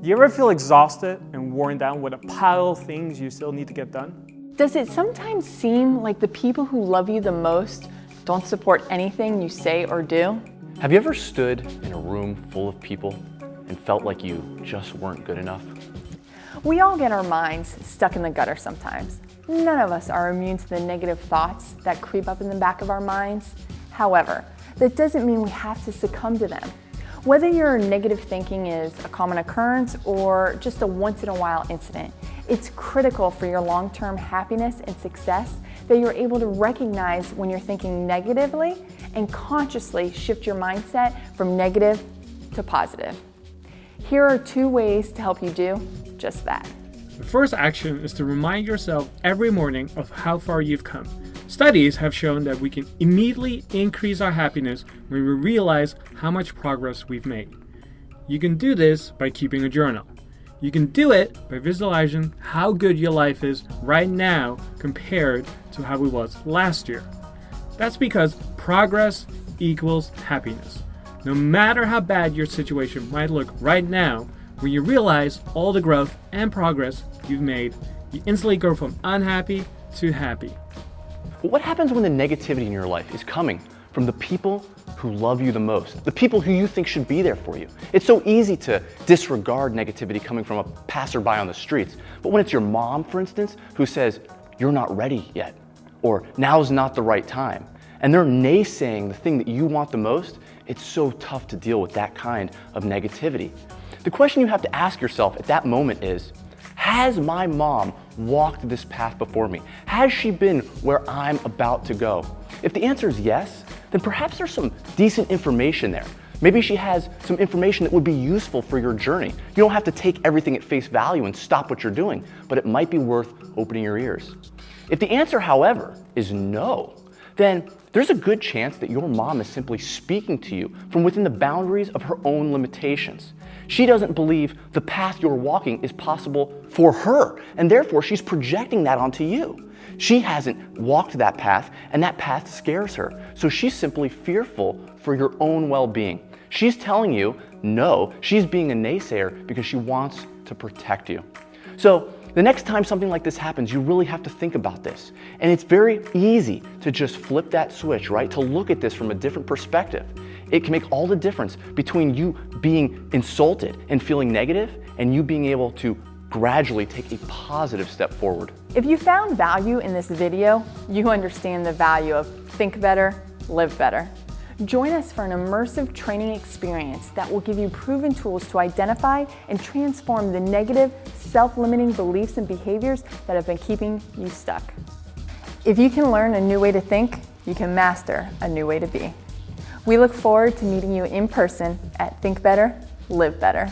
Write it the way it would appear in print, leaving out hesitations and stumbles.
Do you ever feel exhausted and worn down with a pile of things you still need to get done? Does it sometimes seem like the people who love you the most don't support anything you say or do? Have you ever stood in a room full of people and felt like you just weren't good enough? We all get our minds stuck in the gutter sometimes. None of us are immune to the negative thoughts that creep up in the back of our minds. However, that doesn't mean we have to succumb to them. Whether your negative thinking is a common occurrence or just a once-in-a-while incident, it's critical for your long-term happiness and success that you're able to recognize when you're thinking negatively and consciously shift your mindset from negative to positive. Here are 2 ways to help you do just that. The first action is to remind yourself every morning of how far you've come. Studies have shown that we can immediately increase our happiness when we realize how much progress we've made. You can do this by keeping a journal. You can do it by visualizing how good your life is right now compared to how it was last year. That's because progress equals happiness. No matter how bad your situation might look right now, when you realize all the growth and progress you've made, you instantly go from unhappy to happy. But what happens when the negativity in your life is coming from the people who love you the most, the people who you think should be there for you? It's so easy to disregard negativity coming from a passerby on the streets. But when it's your mom, for instance, who says, "You're not ready yet," or "Now's not the right time," and they're naysaying the thing that you want the most, it's so tough to deal with that kind of negativity. The question you have to ask yourself at that moment is, has my mom walked this path before me? Has she been where I'm about to go? If the answer is yes, then perhaps there's some decent information there. Maybe she has some information that would be useful for your journey. You don't have to take everything at face value and stop what you're doing, but it might be worth opening your ears. If the answer, however, is no, then there's a good chance that your mom is simply speaking to you from within the boundaries of her own limitations. She doesn't believe the path you're walking is possible for her, and therefore she's projecting that onto you. She hasn't walked that path, and that path scares her, so she's simply fearful for your own well-being. She's telling you no, she's being a naysayer because she wants to protect you. So the next time something like this happens, you really have to think about this. And it's very easy to just flip that switch, right? To look at this from a different perspective. It can make all the difference between you being insulted and feeling negative and you being able to gradually take a positive step forward. If you found value in this video, you understand the value of think better, live better. Join us for an immersive training experience that will give you proven tools to identify and transform the negative, self-limiting beliefs and behaviors that have been keeping you stuck. If you can learn a new way to think, you can master a new way to be. We look forward to meeting you in person at Think Better, Live Better.